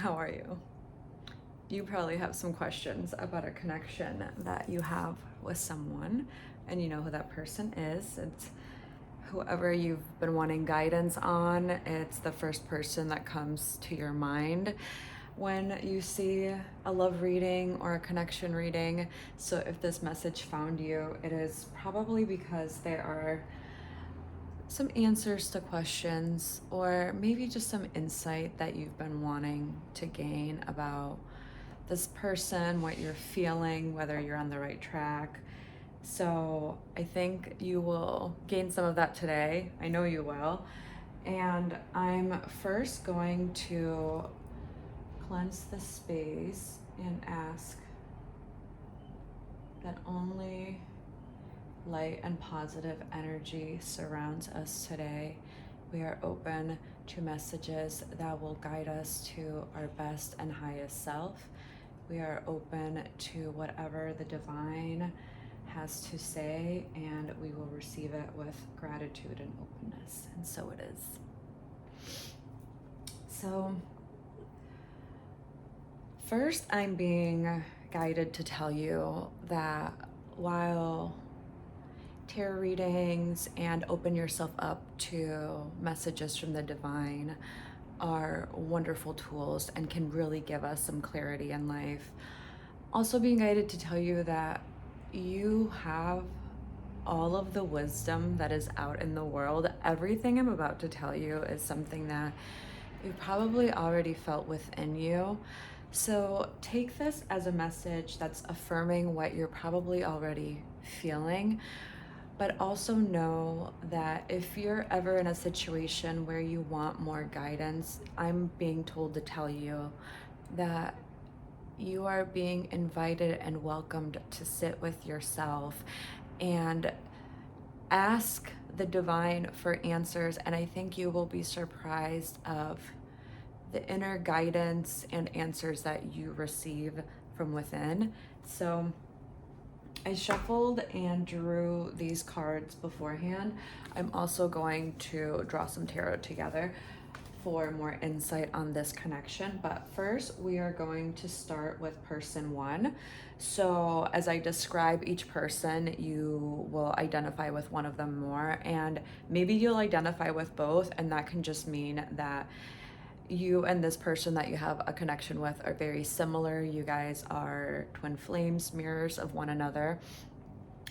How are you? You probably have some questions about a connection that you have with someone, and you know who that person is. It's whoever you've been wanting guidance on. It's the first person that comes to your mind when you see a love reading or a connection reading. So if this message found you, it is probably because there are some answers to questions, or maybe just some insight that you've been wanting to gain about this person, what you're feeling, whether you're on the right track. So I think you will gain some of that today. I know you will. And I'm first going to cleanse the space and ask that only light and positive energy surrounds us today. We are open to messages that will guide us to our best and highest self. We are open to whatever the divine has to say, and we will receive it with gratitude and openness. And so it is. So first, I'm being guided to tell you that while tarot readings and open yourself up to messages from the divine are wonderful tools and can really give us some clarity in life, also being guided to tell you that you have all of the wisdom that is out in the world. Everything I'm about to tell you is something that you probably already felt within you. So take this as a message that's affirming what you're probably already feeling. But also know that if you're ever in a situation where you want more guidance, I'm being told to tell you that you are being invited and welcomed to sit with yourself and ask the divine for answers. And I think you will be surprised of the inner guidance and answers that you receive from within. So I shuffled and drew these cards beforehand. I'm also going to draw some tarot together for more insight on this connection. But first, we are going to start with person one. So as I describe each person, you will identify with one of them more, and maybe you'll identify with both, and that can just mean that you and this person that you have a connection with are very similar. You guys are twin flames, mirrors of one another.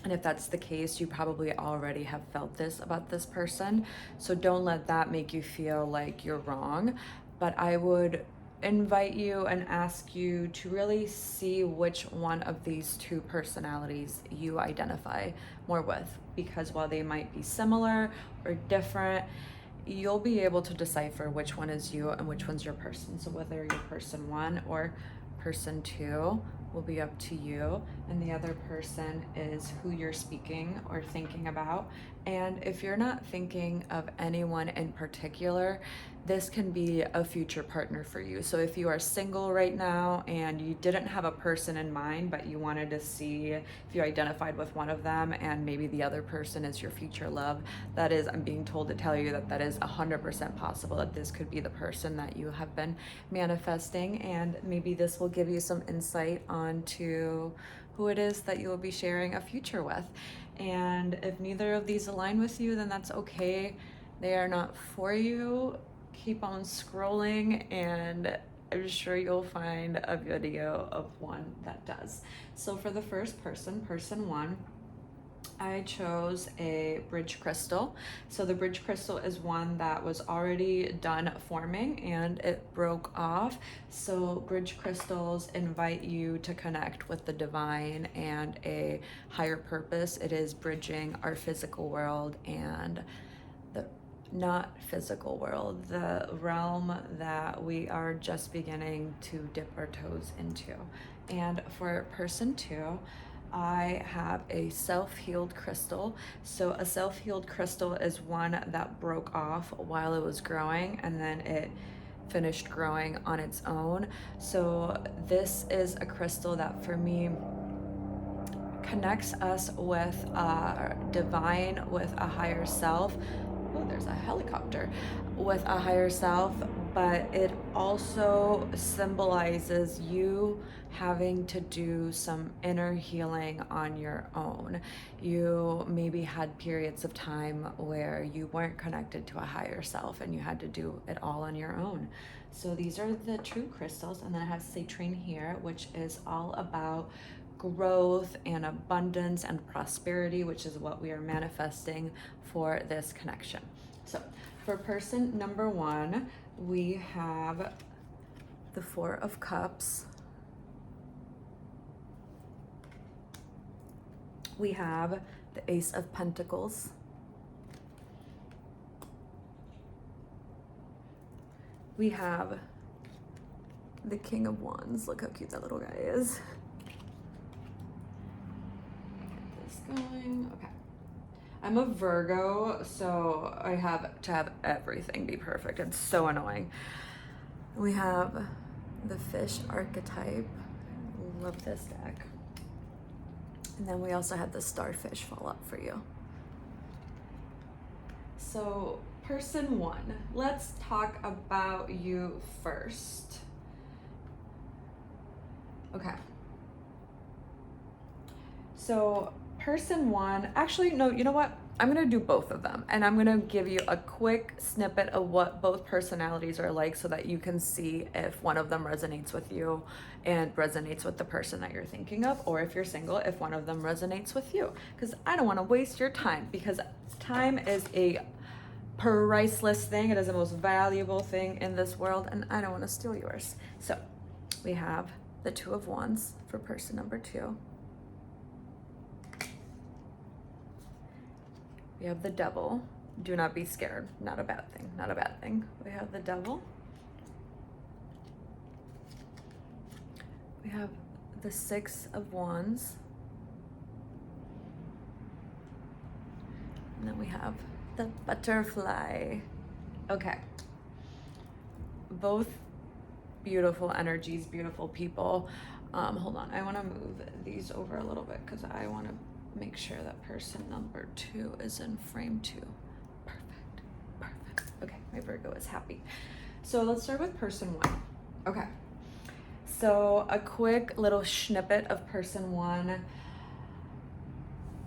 And if that's the case, you probably already have felt this about this person. So don't let that make you feel like you're wrong. But I would invite you and ask you to really see which one of these two personalities you identify more with. Because while they might be similar or different, you'll be able to decipher which one is you and which one's your person. So whether you're person one or person two will be up to you, and the other person is who you're speaking or thinking about. And if you're not thinking of anyone in particular, this can be a future partner for you. So if you are single right now and you didn't have a person in mind, but you wanted to see if you identified with one of them and maybe the other person is your future love, that is, I'm being told to tell you that that is 100% possible, that this could be the person that you have been manifesting. And maybe this will give you some insight onto who it is that you will be sharing a future with. And if neither of these align with you, then that's okay. They are not for you. Keep on scrolling, and I'm sure you'll find a video of one that does. So for the first person, person one, I chose a bridge crystal. So the bridge crystal is one that was already done forming and it broke off. So bridge crystals invite you to connect with the divine and a higher purpose. It is bridging our physical world and the not physical world, the realm that we are just beginning to dip our toes into. And for person two, I have a self-healed crystal. So a self-healed crystal is one that broke off while it was growing and then it finished growing on its own. So this is a crystal that for me connects us with our divine, with a higher self. Oh, there's a helicopter. With a higher self, but it also symbolizes you having to do some inner healing on your own. You maybe had periods of time where you weren't connected to a higher self and you had to do it all on your own. So these are the true crystals, and then I have citrine here, which is all about growth and abundance and prosperity, which is what we are manifesting for this connection. So for person number one, we have the Four of Cups. We have the Ace of Pentacles. We have the King of Wands. Look how cute that little guy is. Get this going. Okay. I'm a Virgo, so I have to have everything be perfect. It's so annoying. We have the Fish archetype. Love this deck. And then we also had the Starfish fall up for you. So person one, let's talk about you first. Okay. So person one, actually, no, you know what? I'm going to do both of them, and I'm going to give you a quick snippet of what both personalities are like so that you can see if one of them resonates with you and resonates with the person that you're thinking of, or if you're single, if one of them resonates with you. Because I don't want to waste your time, because time is a priceless thing. It is the most valuable thing in this world, and I don't want to steal yours. So we have the Two of Wands for person number two. We have the Devil. Do not be scared. Not a bad thing. Not a bad thing. We have the Devil. We have the Six of Wands. And then we have the Butterfly. Okay. Both beautiful energies, beautiful people. Hold on. I want to move these over a little bit because I want to make sure that person number two is in frame two. Perfect. Perfect. Okay, my Virgo is happy. So let's start with person one. Okay. So a quick little snippet of person one.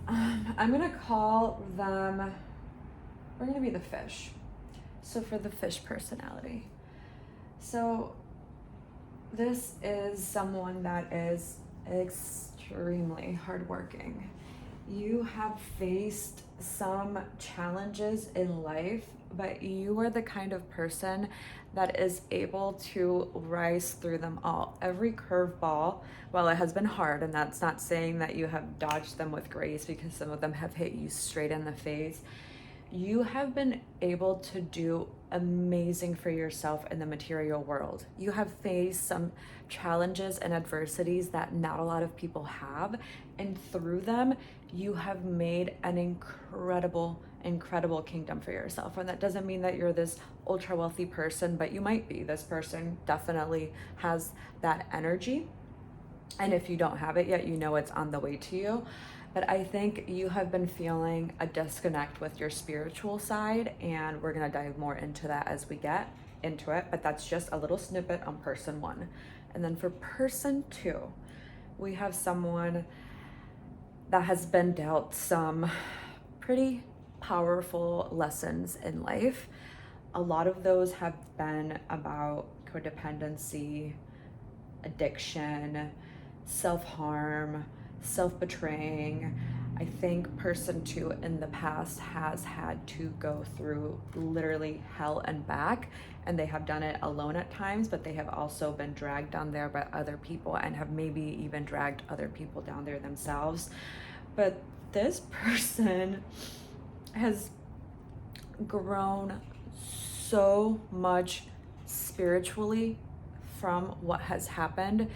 I'm gonna call them, we're gonna be the Fish. So for the Fish personality. So this is someone that is extremely hardworking. You have faced some challenges in life, but you are the kind of person that is able to rise through them all. Every curveball, while it has been hard, and that's not saying that you have dodged them with grace, because some of them have hit you straight in the face, you have been able to do amazing for yourself in the material world. You have faced some challenges and adversities that not a lot of people have, and through them, you have made an incredible kingdom for yourself. And that doesn't mean that you're this ultra wealthy person, but you might be. This person definitely has that energy. And if you don't have it yet, you know it's on the way to you. But I think you have been feeling a disconnect with your spiritual side, and we're gonna dive more into that as we get into it, but that's just a little snippet on person one. And then for person two, we have someone that has been dealt some pretty powerful lessons in life. A lot of those have been about codependency, addiction, self-harm, self-betraying. I think person two in the past has had to go through literally hell and back, and they have done it alone at times, but they have also been dragged down there by other people and have maybe even dragged other people down there themselves. But this person has grown so much spiritually from what has happened.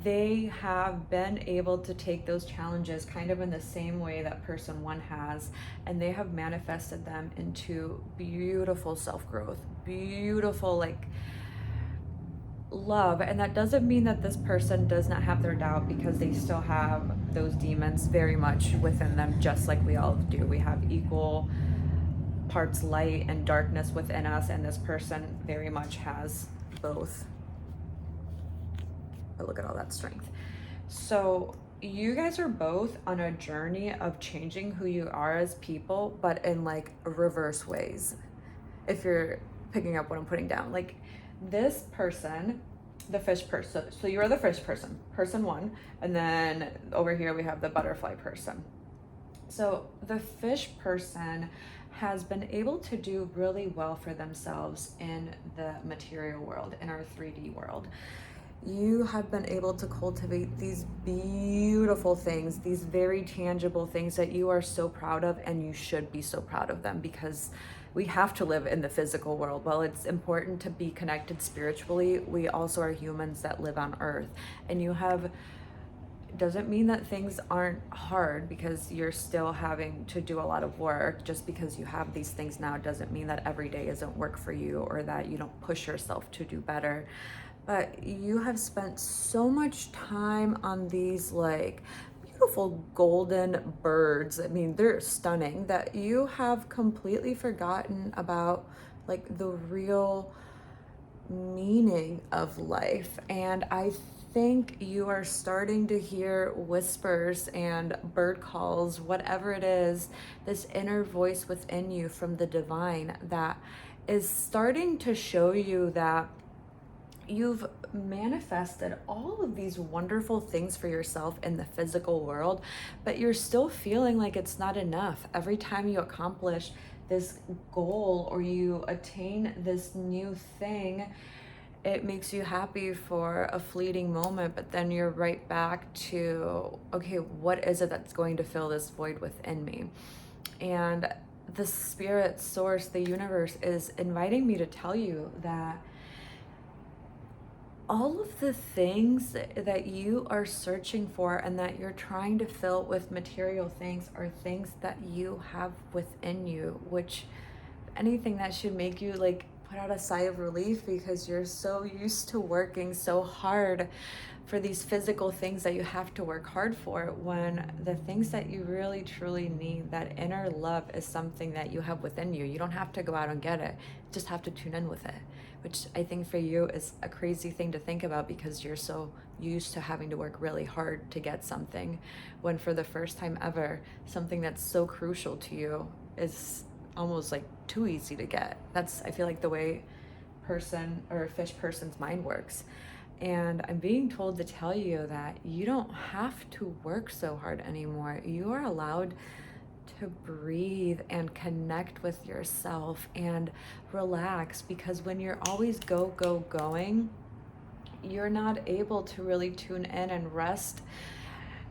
They have been able to take those challenges kind of in the same way that person one has, and they have manifested them into beautiful self-growth, beautiful like love. And that doesn't mean that this person does not have their doubt, because they still have those demons very much within them, just like we all do. We have equal parts light and darkness within us, and this person very much has both. But look at all that strength. So you guys are both on a journey of changing who you are as people, but in like reverse ways. If you're picking up what I'm putting down, like this person, the fish person. So you are the fish person, person one, and then over here we have the butterfly person. So the fish person has been able to do really well for themselves in the material world, in our 3D world. You have been able to cultivate these beautiful things, these very tangible things that you are so proud of, and you should be so proud of them, because we have to live in the physical world. While it's important to be connected spiritually, we also are humans that live on earth. And you have, doesn't mean that things aren't hard, because you're still having to do a lot of work. Just because you have these things now doesn't mean that every day isn't work for you, or that you don't push yourself to do better. But you have spent so much time on these like beautiful golden birds. I mean, they're stunning, that you have completely forgotten about like the real meaning of life. And I think you are starting to hear whispers and bird calls, whatever it is, this inner voice within you from the divine that is starting to show you that you've manifested all of these wonderful things for yourself in the physical world, but you're still feeling like it's not enough. Every time you accomplish this goal or you attain this new thing, it makes you happy for a fleeting moment, but then you're right back to, okay, what is it that's going to fill this void within me? And the spirit source, the universe, is inviting me to tell you that all of the things that you are searching for and that you're trying to fill with material things are things that you have within you, which anything that should make you like put out a sigh of relief, because you're so used to working so hard for these physical things that you have to work hard for, when the things that you really truly need, that inner love, is something that you have within you. You don't have to go out and get it, you just have to tune in with it, which I think for you is a crazy thing to think about, because you're so used to having to work really hard to get something, when for the first time ever, something that's so crucial to you is almost like too easy to get. That's, I feel like, the way person or fish person's mind works. And I'm being told to tell you that you don't have to work so hard anymore. You are allowed to breathe and connect with yourself and relax, because when you're always going, you're not able to really tune in and rest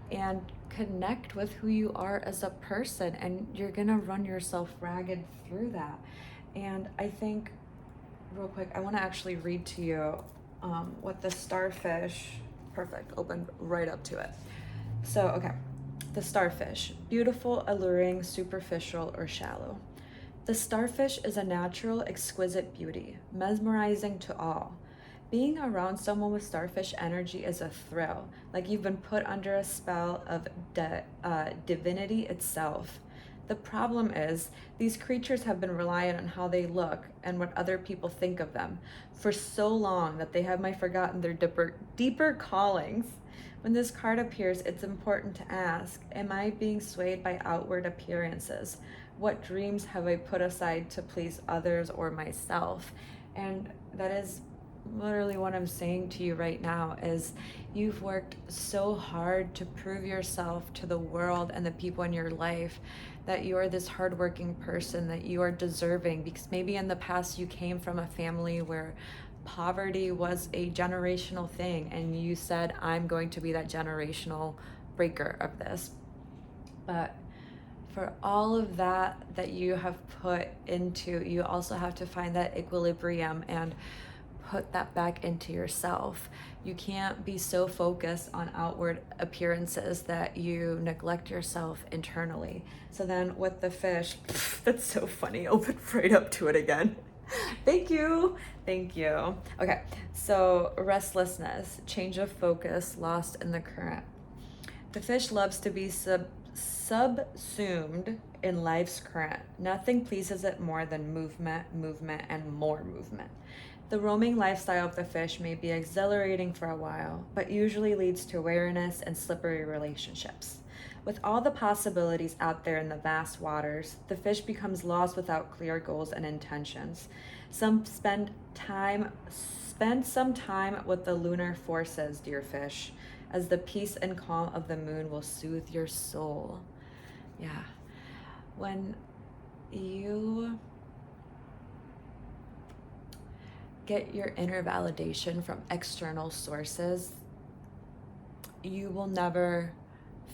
and connect with who you are as a person, and you're gonna run yourself ragged through that. And I think, real quick, I want to actually read to you what the starfish, perfect, opened right up to it. So, okay, the starfish, beautiful, alluring, superficial, or shallow. The starfish is a natural, exquisite beauty, mesmerizing to all. Being around someone with starfish energy is a thrill, like you've been put under a spell of divinity itself. The problem is, these creatures have been reliant on how they look and what other people think of them for so long that they have forgotten their deeper callings. When this card appears, it's important to ask, am I being swayed by outward appearances? What dreams have I put aside to please others or myself? And that is literally what I'm saying to you right now, is you've worked so hard to prove yourself to the world and the people in your life that you are this hardworking person, that you are deserving, because maybe in the past you came from a family where poverty was a generational thing, and you said, I'm going to be that generational breaker of this. But for all of that you have put into, you also have to find that equilibrium and put that back into yourself. You can't be so focused on outward appearances that you neglect yourself internally. So then with the fish, that's so funny, open right up to it again. Thank you. Okay, so restlessness, change of focus, lost in the current. The fish loves to be subsumed in life's current. Nothing pleases it more than movement, movement, and more movement. The roaming lifestyle of the fish may be exhilarating for a while, but usually leads to awareness and slippery relationships. With all the possibilities out there in the vast waters, the fish becomes lost without clear goals and intentions. Some spend some time with the lunar forces, dear fish, as the peace and calm of the moon will soothe your soul. Yeah. When you get your inner validation from external sources, you will never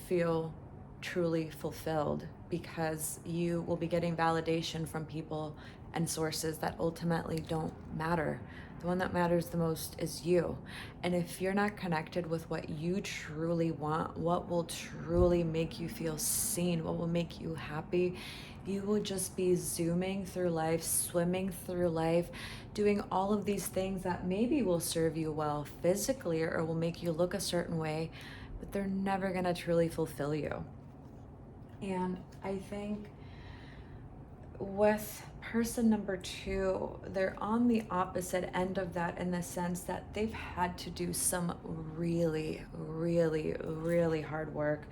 feel truly fulfilled, because you will be getting validation from people and sources that ultimately don't matter. The one that matters the most is you. And if you're not connected with what you truly want, what will truly make you feel seen, what will make you happy, you will just be zooming through life, swimming through life, doing all of these things that maybe will serve you well physically or will make you look a certain way, but they're never gonna truly fulfill you. And I think with person number 2, they're on the opposite end of that, in the sense that they've had to do some really, really, really hard work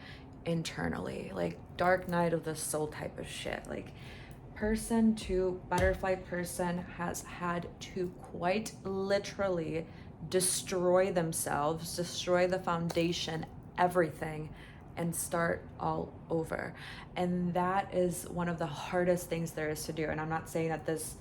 internally, like dark night of the soul type of shit. Like person 2, butterfly person, has had to quite literally destroy themselves, destroy the foundation, everything, and start all over. And that is one of the hardest things there is to do. And I'm not saying that this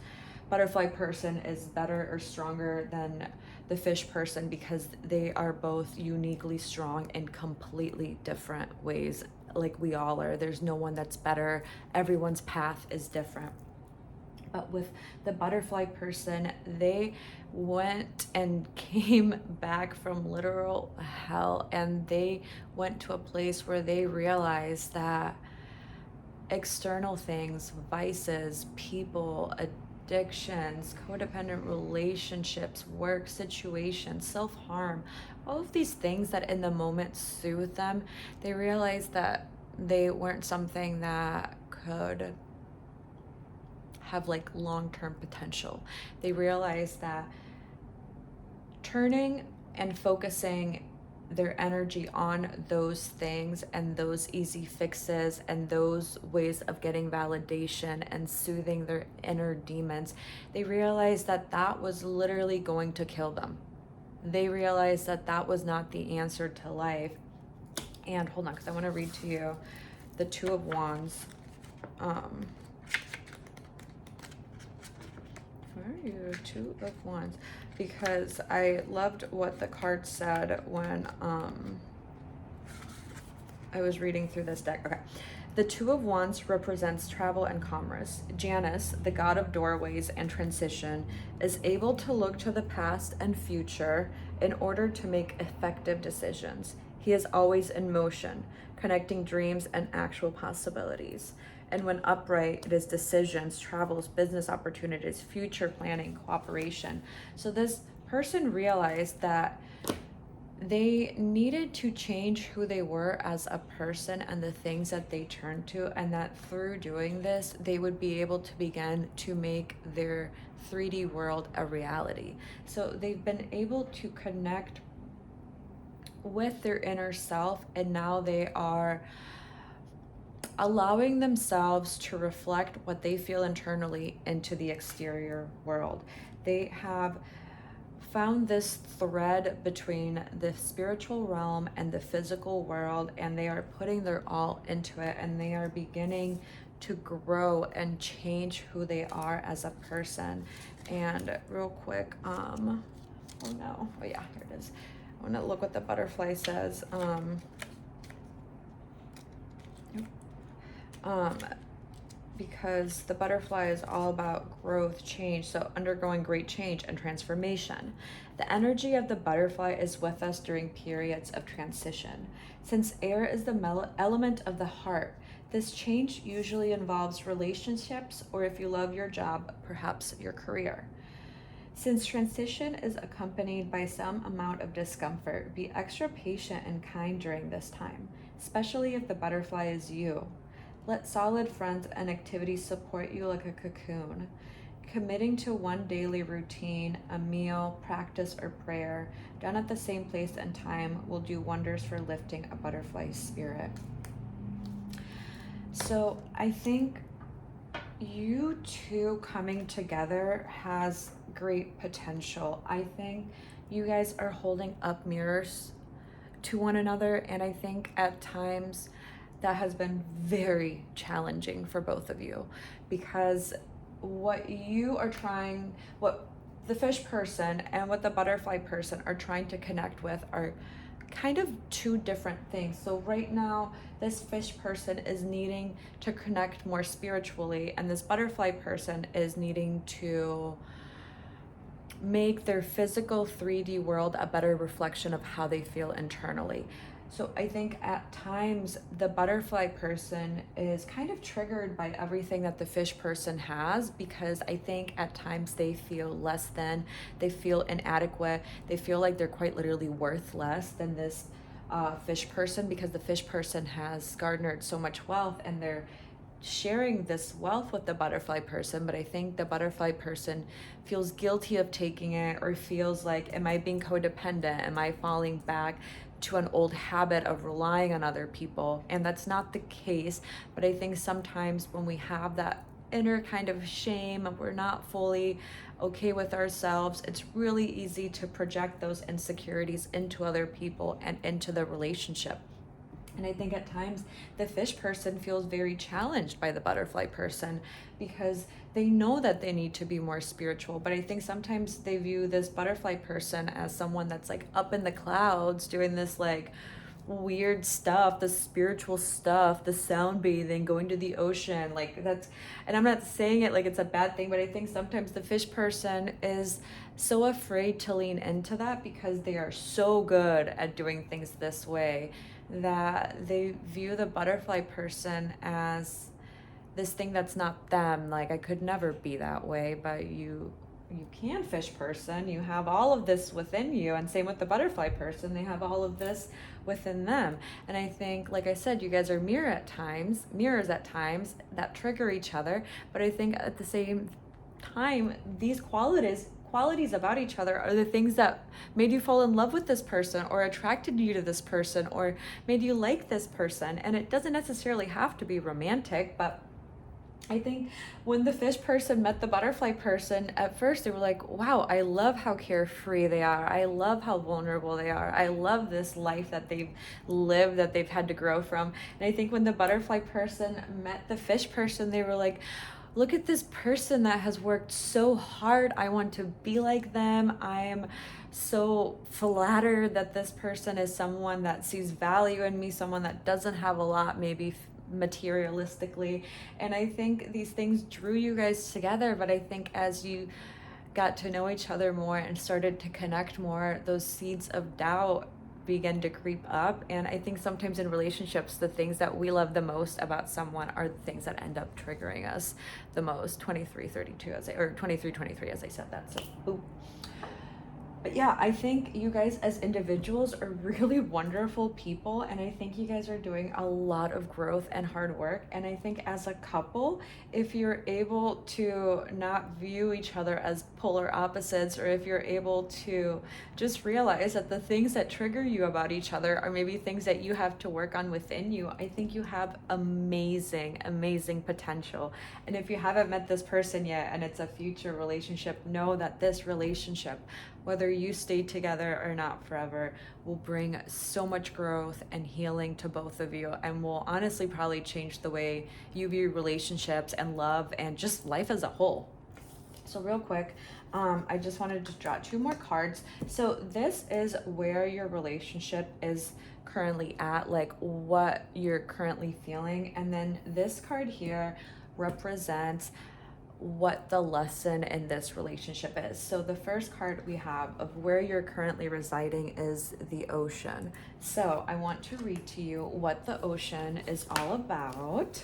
butterfly person is better or stronger than the fish person, because they are both uniquely strong in completely different ways, like we all are. There's no one that's better. Everyone's path is different. But with the butterfly person, they went and came back from literal hell, and they went to a place where they realized that external things, vices, people, addictions, codependent relationships, work situations, self-harm, all of these things that in the moment soothe them, they realized that they weren't something that could have like long-term potential. They realized that turning and focusing their energy on those things and those easy fixes and those ways of getting validation and soothing their inner demons, they realized that that was literally going to kill them. They realized that that was not the answer to life. And hold on, because I want to read to you the Two of Wands. Where are you? Two of Wands. Because I loved what the card said when I was reading through this deck. Okay. The Two of Wands represents travel and commerce. Janus, the god of doorways and transition, is able to look to the past and future in order to make effective decisions. He is always in motion, connecting dreams and actual possibilities. And when upright, it is decisions, travels, business opportunities, future planning, cooperation. So this person realized that they needed to change who they were as a person and the things that they turned to, and that through doing this, they would be able to begin to make their 3D world a reality. So they've been able to connect with their inner self, and now they are allowing themselves to reflect what they feel internally into the exterior world. They have found this thread between the spiritual realm and the physical world, and they are putting their all into it, and they are beginning to grow and change who they are as a person. And real quick, oh no, oh yeah, here it is. I want to look what the butterfly says. Because the butterfly is all about growth, change, so undergoing great change and transformation. The energy of the butterfly is with us during periods of transition. Since air is the element of the heart, this change usually involves relationships, or if you love your job, perhaps your career. Since transition is accompanied by some amount of discomfort, be extra patient and kind during this time, especially if the butterfly is you. Let solid friends and activities support you like a cocoon. Committing to one daily routine, a meal, practice, or prayer, done at the same place and time, will do wonders for lifting a butterfly spirit. So I think you two coming together has great potential. I think you guys are holding up mirrors to one another, and I think at times that has been very challenging for both of you, because what the fish person and what the butterfly person are trying to connect with are kind of two different things. So right now, this fish person is needing to connect more spiritually, and this butterfly person is needing to make their physical 3D world a better reflection of how they feel internally. So I think at times the butterfly person is kind of triggered by everything that the fish person has, because I think at times they feel less than, they feel inadequate, they feel like they're quite literally worth less than this fish person, because the fish person has garnered so much wealth and they're sharing this wealth with the butterfly person. But I think the butterfly person feels guilty of taking it, or feels like, am I being codependent? Am I falling back to an old habit of relying on other people? And that's not the case. But I think sometimes when we have that inner kind of shame, we're not fully okay with ourselves, it's really easy to project those insecurities into other people and into the relationship. And I think at times the fish person feels very challenged by the butterfly person, because they know that they need to be more spiritual. But I think sometimes they view this butterfly person as someone that's like up in the clouds doing this like weird stuff, the spiritual stuff, the sound bathing, going to the ocean. Like that's, and I'm not saying it like it's a bad thing, but I think sometimes the fish person is so afraid to lean into that, because they are so good at doing things this way, that they view the butterfly person as this thing that's not them. Like, I could never be that way. But you can, fish person, you have all of this within you, and same with the butterfly person, they have all of this within them. And I think, like I said, you guys are mirrors at times that trigger each other. But I think at the same time, these qualities about each other are the things that made you fall in love with this person, or attracted you to this person, or made you like this person. And it doesn't necessarily have to be romantic, but I think when the fish person met the butterfly person, at first they were like, wow, I love how carefree they are. I love how vulnerable they are. I love this life that they've lived, that they've had to grow from. And I think when the butterfly person met the fish person, they were like, look at this person that has worked so hard. I want to be like them. I am so flattered that this person is someone that sees value in me, someone that doesn't have a lot, maybe materialistically. And I think these things drew you guys together. But I think as you got to know each other more and started to connect more, those seeds of doubt begin to creep up. And I think sometimes in relationships, the things that we love the most about someone are the things that end up triggering us the most. 23-32 or 23-23 as I said that. So boop. But yeah, I think you guys as individuals are really wonderful people, and I think you guys are doing a lot of growth and hard work. And I think as a couple, if you're able to not view each other as polar opposites, or if you're able to just realize that the things that trigger you about each other are maybe things that you have to work on within you, I think you have amazing, amazing potential. And if you haven't met this person yet and it's a future relationship, know that this relationship, whether you stay together or not forever, will bring so much growth and healing to both of you, and will honestly probably change the way you view relationships and love and just life as a whole. So real quick, I just wanted to draw 2 more cards. So this is where your relationship is currently at, like what you're currently feeling. And then this card here represents what the lesson in this relationship is. So the first card we have of where you're currently residing is the ocean. So I want to read to you what the ocean is all about.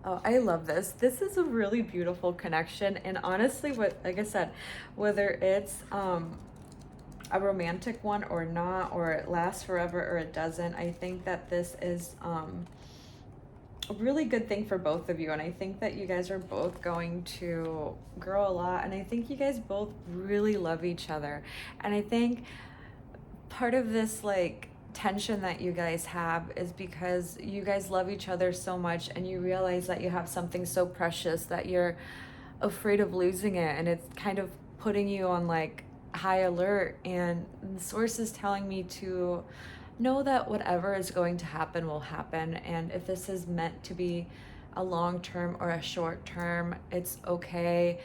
Oh, I love this. This is a really beautiful connection. And honestly, like I said, whether it's a romantic one or not, or it lasts forever or it doesn't, I think that this is a really good thing for both of you. And I think that you guys are both going to grow a lot. And I think you guys both really love each other. And I think part of this like tension that you guys have is because you guys love each other so much and you realize that you have something so precious that you're afraid of losing it, and it's kind of putting you on like high alert. And the source is telling me to know that whatever is going to happen will happen, and if this is meant to be a long term or a short term, it's okay.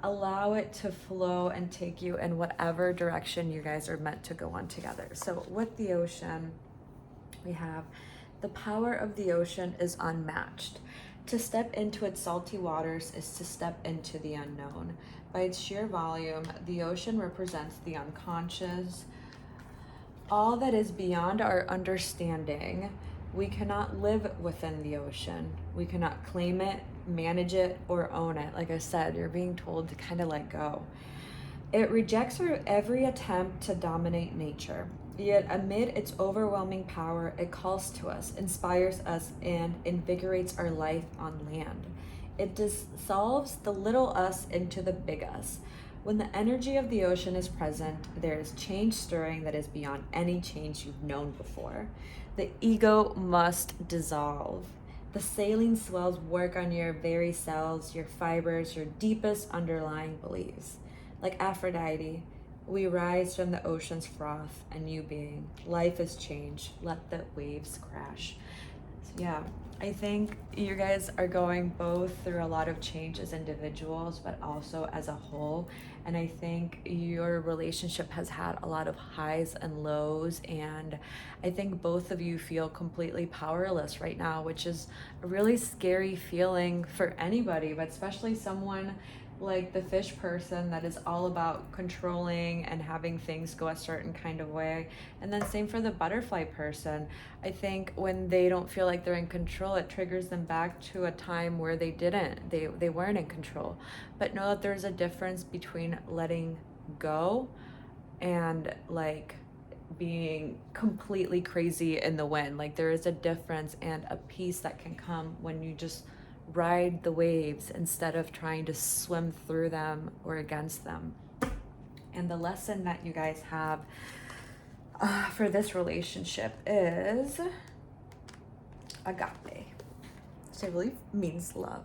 Allow it to flow and take you in whatever direction you guys are meant to go on together. So with the ocean, we have the power of the ocean is unmatched. To step into its salty waters is to step into the unknown. By its sheer volume, the ocean represents the unconscious, all that is beyond our understanding. We cannot live within the ocean. We cannot claim it, manage it, or own it. Like I said, you're being told to kind of let go. It rejects every attempt to dominate nature. Yet amid its overwhelming power, it calls to us, inspires us, and invigorates our life on land. It dissolves the little us into the big us. When the energy of the ocean is present, there is change stirring that is beyond any change you've known before. The ego must dissolve. The saline swells work on your very cells, your fibers, your deepest underlying beliefs. Like Aphrodite, we rise from the ocean's froth, a new being. Life is change. Let the waves crash. So yeah, I think you guys are going both through a lot of change as individuals, but also as a whole. And I think your relationship has had a lot of highs and lows. And I think both of you feel completely powerless right now, which is a really scary feeling for anybody, but especially someone like the fish person that is all about controlling and having things go a certain kind of way. And then same for the butterfly person. I think when they don't feel like they're in control, it triggers them back to a time where they weren't in control. But know that there's a difference between letting go and like being completely crazy in the wind. Like there is a difference and a peace that can come when you just ride the waves instead of trying to swim through them or against them. And the lesson that you guys have for this relationship is agape, which I believe means love.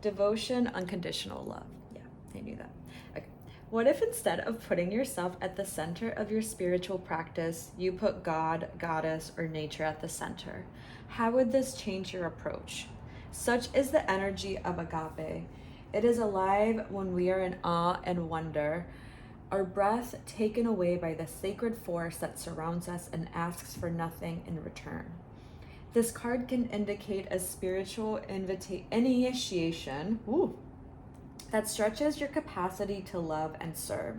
Devotion, unconditional love. Yeah, I knew that. Okay. What if instead of putting yourself at the center of your spiritual practice, you put God, goddess, or nature at the center? How would this change your approach? Such is the energy of agape. It is alive when we are in awe and wonder, our breath taken away by the sacred force that surrounds us and asks for nothing in return. This card can indicate a spiritual initiation that stretches your capacity to love and serve.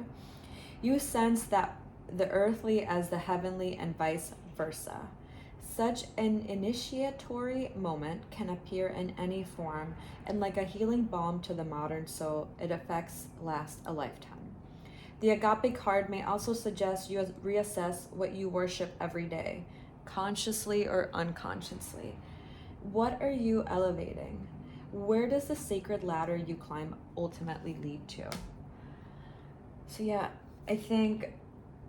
You sense that the earthly as the heavenly and vice versa. Such an initiatory moment can appear in any form, and like a healing balm to the modern soul, its effects last a lifetime. The agape card may also suggest you reassess what you worship every day, consciously or unconsciously. What are you elevating? Where does the sacred ladder you climb ultimately lead to? So yeah, I think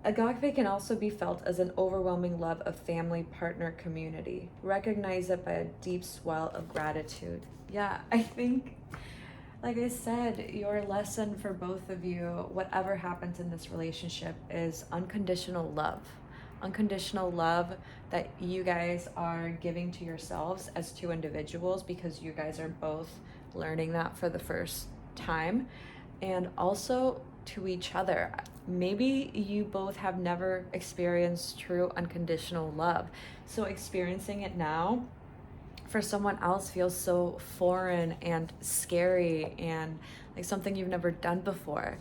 agape can also be felt as an overwhelming love of family, partner, community. Recognize it by a deep swell of gratitude. Yeah, I think, like I said, your lesson for both of you, whatever happens in this relationship, is unconditional love. Unconditional love that you guys are giving to yourselves as two individuals, because you guys are both learning that for the first time, and also to each other. Maybe you both have never experienced true unconditional love, so experiencing it now for someone else feels so foreign and scary and like something you've never done before.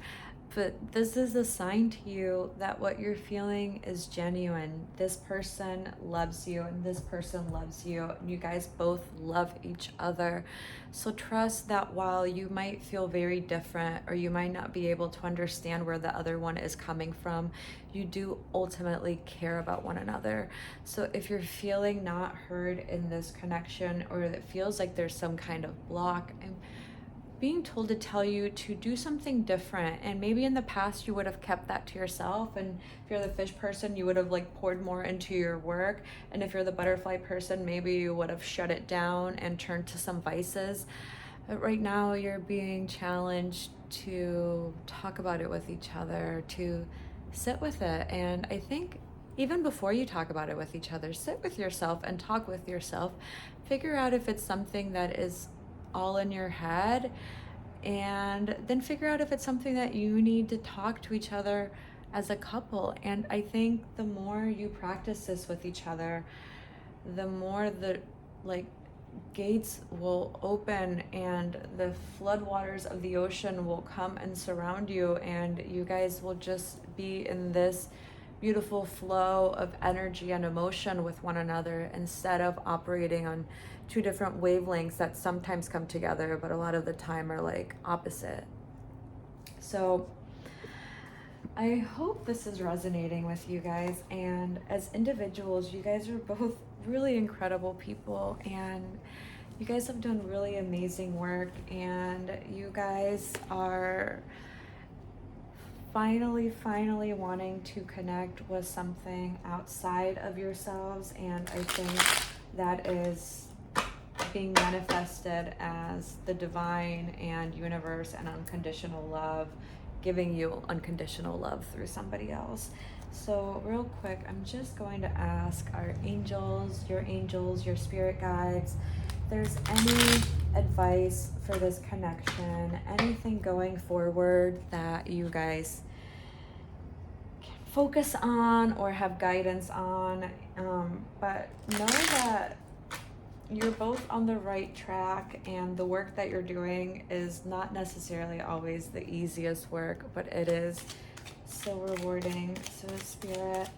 But this is a sign to you that what you're feeling is genuine. This person loves you and this person loves you. And you guys both love each other. So trust that while you might feel very different or you might not be able to understand where the other one is coming from, you do ultimately care about one another. So if you're feeling not heard in this connection, or it feels like there's some kind of block, I'm being told to tell you to do something different. And maybe in the past you would have kept that to yourself, and if you're the fish person, you would have like poured more into your work, and if you're the butterfly person, maybe you would have shut it down and turned to some vices. But right now you're being challenged to talk about it with each other, to sit with it. And I think even before you talk about it with each other, sit with yourself and talk with yourself. Figure out if it's something that is all in your head, and then figure out if it's something that you need to talk to each other as a couple. And I think the more you practice this with each other, the more the like gates will open and the floodwaters of the ocean will come and surround you, and you guys will just be in this beautiful flow of energy and emotion with one another, instead of operating on two different wavelengths that sometimes come together but a lot of the time are like opposite. So I hope this is resonating with you guys, and as individuals, you guys are both really incredible people, and you guys have done really amazing work, and you guys are finally wanting to connect with something outside of yourselves. And I think that is being manifested as the divine and universe and unconditional love giving you unconditional love through somebody else. So real quick, I'm just going to ask our angels, your spirit guides, if there's any advice for this connection, anything going forward that you guys can focus on or have guidance on. But know that you're both on the right track, and the work that you're doing is not necessarily always the easiest work, but it is so rewarding. So Spirit,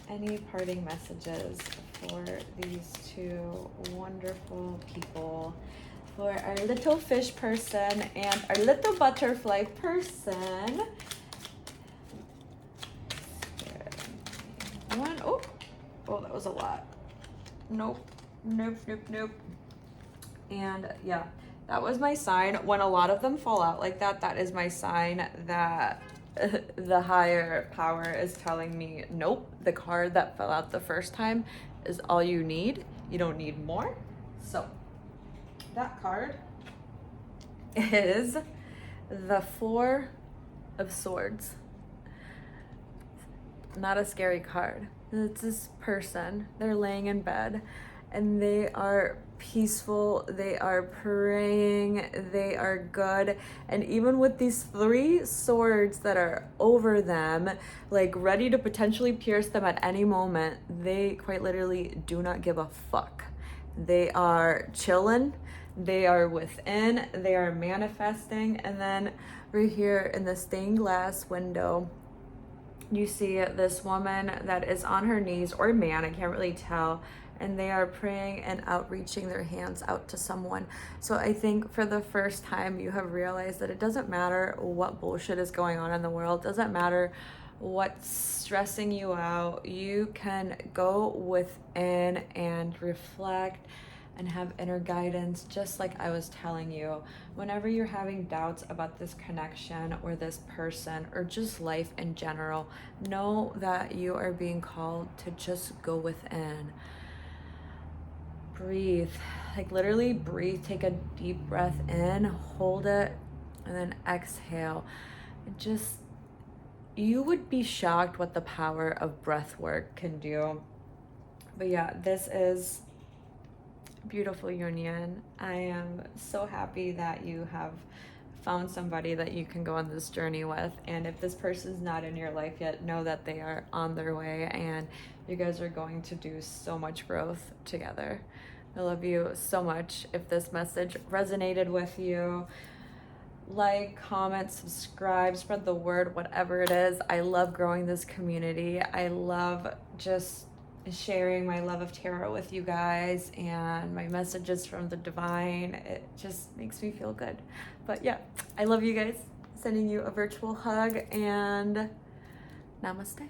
any parting messages for these two wonderful people, for our little fish person and our little butterfly person? One, oh, that was a lot. Nope. And yeah, that was my sign. When a lot of them fall out like that, that is my sign that the higher power is telling me, nope, the card that fell out the first time is all you need. You don't need more. So that card is the Four of Swords. Not a scary card. It's this person. They're laying in bed and they are peaceful, they are praying, they are good. And even with these three swords that are over them, like ready to potentially pierce them at any moment, they quite literally do not give a fuck. They are chilling, they are within, they are manifesting. And then right here in the stained glass window, you see this woman that is on her knees, or man, I can't really tell, and they are praying and outreaching their hands out to someone. So I think for the first time you have realized that it doesn't matter what bullshit is going on in the world, doesn't matter what's stressing you out, you can go within and reflect and have inner guidance, just like I was telling you. Whenever you're having doubts about this connection or this person or just life in general, know that you are being called to just go within. Breathe, like literally breathe, take a deep breath in, hold it, and then exhale. Just, you would be shocked what the power of breath work can do. But yeah, this is beautiful union. I am so happy that you have found somebody that you can go on this journey with. And if this person's not in your life yet, know that they are on their way and you guys are going to do so much growth together. I love you so much. If this message resonated with you, like, comment, subscribe, spread the word, whatever it is. I love growing this community. I love just sharing my love of tarot with you guys and my messages from the divine. It just makes me feel good. But yeah, I love you guys. Sending you a virtual hug and namaste.